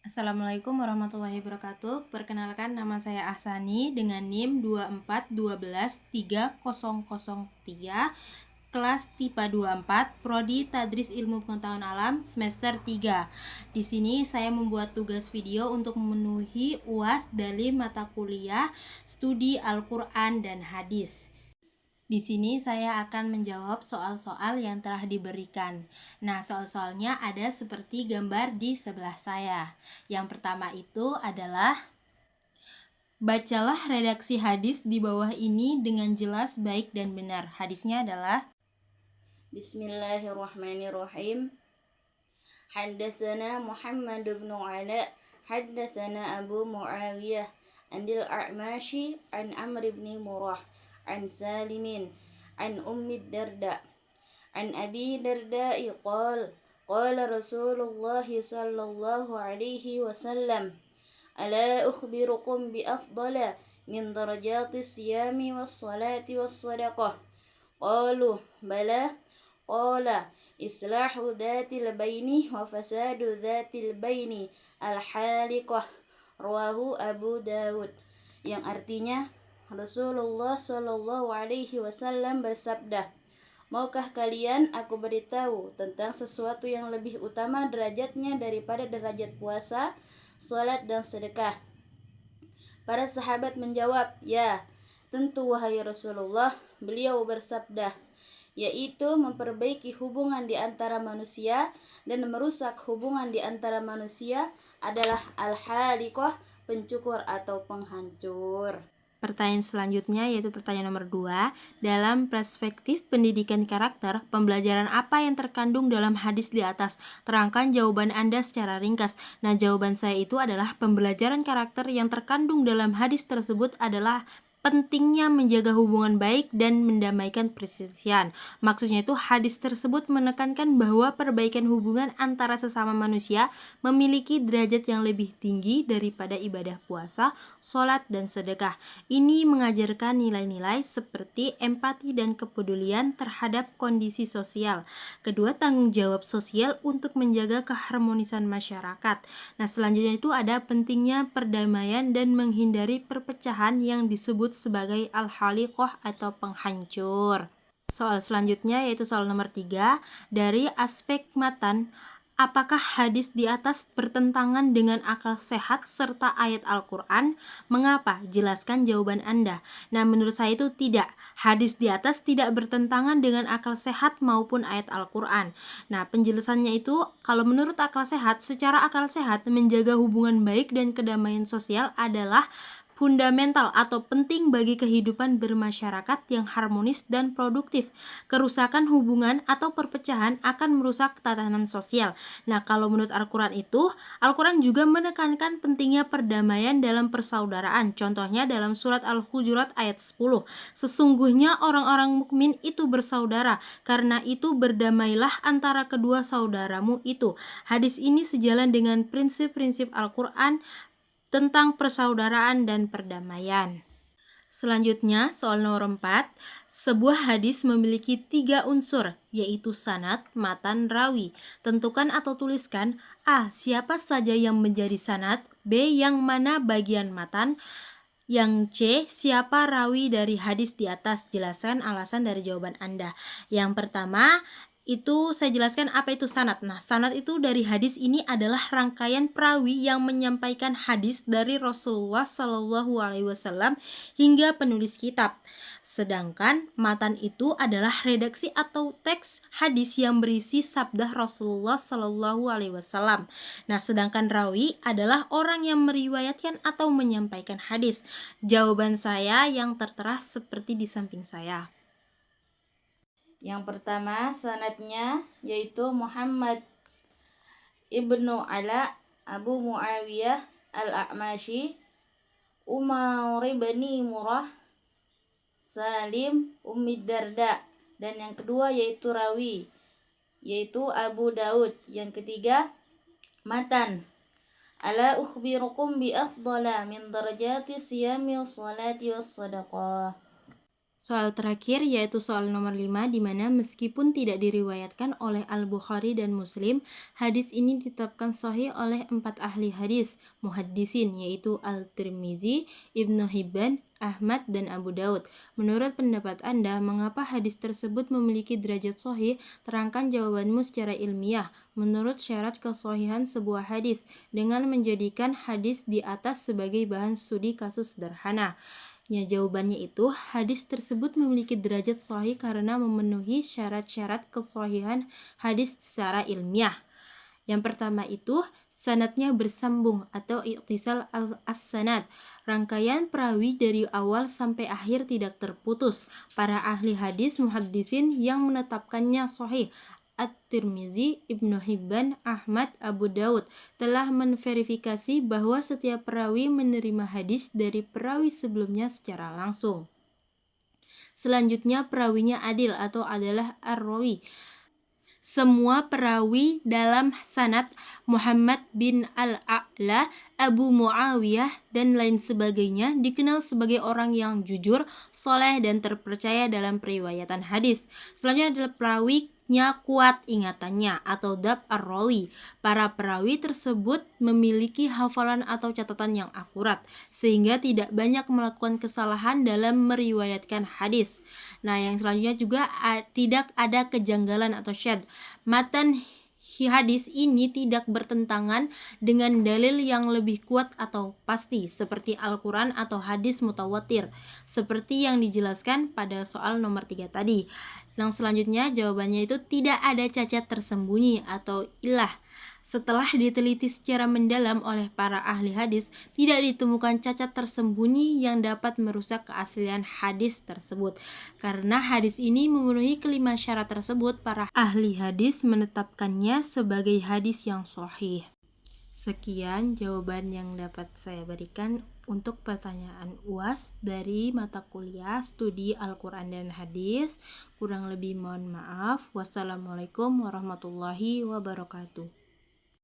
Assalamualaikum warahmatullahi wabarakatuh. Perkenalkan, nama saya Ahsani dengan NIM 2412303, kelas TIPA 24, Prodi Tadris Ilmu Pengetahuan Alam, semester 3. Di sini saya membuat tugas video untuk memenuhi UAS dari mata kuliah Studi Al-Qur'an dan Hadis. Di sini saya akan menjawab soal-soal yang telah diberikan. Nah, soal-soalnya ada seperti gambar di sebelah saya. Yang pertama itu adalah: bacalah redaksi hadis di bawah ini dengan jelas, baik dan benar. Hadisnya adalah: Bismillahirrahmanirrahim. Haddatsana Muhammad bin Ala, haddatsana Abu Muawiyah, Anil A'mashi, an Amr bin Murrah, an Salimin, an Ummi Darda, an Abi Darda qala Rasulullah sallallahu alaihi wasallam, ala ukhbirukum bi afdala min darajati siyami was salati was sadaqah. Qalu bala. Qala islahu dhatil baini wa fasadu dhatil baini al-haliqah. Rawahu Abu Dawud. Yang artinya, Rasulullah Shallallahu Alaihi Wasallam bersabda, maukah kalian aku beritahu tentang sesuatu yang lebih utama derajatnya daripada derajat puasa, salat dan sedekah? Para sahabat menjawab, ya, tentu wahai Rasulullah. Beliau bersabda, yaitu memperbaiki hubungan di antara manusia dan merusak hubungan di antara manusia adalah al-haliqah, pencukur atau penghancur. Pertanyaan selanjutnya yaitu pertanyaan nomor 2. Dalam perspektif pendidikan karakter, pembelajaran apa yang terkandung dalam hadis di atas? Terangkan jawaban Anda secara ringkas. Nah, jawaban saya itu adalah pembelajaran karakter yang terkandung dalam hadis tersebut adalah pentingnya menjaga hubungan baik dan mendamaikan perselisihan. Maksudnya itu hadis tersebut menekankan bahwa perbaikan hubungan antara sesama manusia memiliki derajat yang lebih tinggi daripada ibadah puasa, sholat, dan sedekah. Ini mengajarkan nilai-nilai seperti empati dan kepedulian terhadap kondisi sosial. Kedua, tanggung jawab sosial untuk menjaga keharmonisan masyarakat. Nah, selanjutnya itu ada pentingnya perdamaian dan menghindari perpecahan yang disebut sebagai al-haliqah atau penghancur. Soal selanjutnya yaitu soal nomor 3. Dari aspek matan, apakah hadis di atas bertentangan dengan akal sehat serta ayat Al-Quran? Mengapa? Jelaskan jawaban Anda. Nah, menurut saya itu tidak. Hadis di atas tidak bertentangan dengan akal sehat maupun ayat Al-Quran. Nah, penjelasannya itu, kalau menurut akal sehat, secara akal sehat, menjaga hubungan baik dan kedamaian sosial adalah fundamental atau penting bagi kehidupan bermasyarakat yang harmonis dan produktif. Kerusakan hubungan atau perpecahan akan merusak tatanan sosial. Nah, kalau menurut Al-Quran itu, Al-Quran juga menekankan pentingnya perdamaian dalam persaudaraan. Contohnya dalam surat Al-Hujurat ayat 10. Sesungguhnya orang-orang mukmin itu bersaudara, karena itu berdamailah antara kedua saudaramu itu. Hadis ini sejalan dengan prinsip-prinsip Al-Quran tentang persaudaraan dan perdamaian. Selanjutnya, soal nomor 4. Sebuah hadis memiliki 3 unsur, yaitu sanad, matan, rawi. Tentukan atau tuliskan: A. Siapa saja yang menjadi sanad, B. Yang mana bagian matan, yang C. Siapa rawi dari hadis di atas. Jelaskan alasan dari jawaban Anda. Yang pertama, itu saya jelaskan apa itu sanad. Nah, sanad itu dari hadis ini adalah rangkaian perawi yang menyampaikan hadis dari Rasulullah Shallallahu Alaihi Wasallam hingga penulis kitab. Sedangkan matan itu adalah redaksi atau teks hadis yang berisi sabda Rasulullah Shallallahu Alaihi Wasallam. Nah, sedangkan rawi adalah orang yang meriwayatkan atau menyampaikan hadis. Jawaban saya yang tertera seperti di samping saya. Yang pertama sanadnya yaitu Muhammad ibnu Ala, Abu Muawiyah al-A'mashi, Umar bin Murrah, Salim, Ummi Darda. Dan yang kedua yaitu rawi, yaitu Abu Daud. Yang ketiga matan, ala ukhbirukum bi afdala min darajati siyami was salati was sadaqah. Soal terakhir yaitu soal nomor 5 di mana meskipun tidak diriwayatkan oleh Al-Bukhari dan Muslim, hadis ini ditetapkan sahih oleh 4 ahli hadis muhaddisin yaitu Al-Tirmizi, Ibnu Hibban, Ahmad, dan Abu Daud. Menurut pendapat Anda, mengapa hadis tersebut memiliki derajat sahih? Terangkan jawabanmu secara ilmiah menurut syarat kesahihan sebuah hadis dengan menjadikan hadis di atas sebagai bahan studi kasus sederhana. Ya, jawabannya itu hadis tersebut memiliki derajat sahih karena memenuhi syarat-syarat kesahihan hadis secara ilmiah. Yang pertama itu sanadnya bersambung atau ittisal as-sanad. Rangkaian perawi dari awal sampai akhir tidak terputus. Para ahli hadis muhaddisin yang menetapkannya sahih At-Tirmizi, Ibnu Hibban, Ahmad, Abu Daud telah menverifikasi bahwa setiap perawi menerima hadis dari perawi sebelumnya secara langsung. Selanjutnya perawinya adil atau adalah ar-rawi. Semua perawi dalam sanad Muhammad bin Al-A'la, Abu Muawiyah, dan lain sebagainya dikenal sebagai orang yang jujur, soleh, dan terpercaya dalam periwayatan hadis. Selanjutnya adalah perawinya kuat ingatannya atau dab ar-rawi. Para perawi tersebut memiliki hafalan atau catatan yang akurat sehingga tidak banyak melakukan kesalahan dalam meriwayatkan hadis. Nah, yang selanjutnya juga tidak ada kejanggalan atau syadz. Matan hadis ini tidak bertentangan dengan dalil yang lebih kuat atau pasti seperti Al-Quran atau hadis mutawatir seperti yang dijelaskan pada soal nomor 3 tadi. Yang selanjutnya jawabannya itu tidak ada cacat tersembunyi atau illah. Setelah diteliti secara mendalam oleh para ahli hadis, tidak ditemukan cacat tersembunyi yang dapat merusak keaslian hadis tersebut. Karena hadis ini memenuhi kelima syarat tersebut, para ahli hadis menetapkannya sebagai hadis yang sahih. Sekian jawaban yang dapat saya berikan untuk pertanyaan UAS dari mata kuliah studi Al-Quran dan Hadis. Kurang lebih mohon maaf. Wassalamualaikum warahmatullahi wabarakatuh.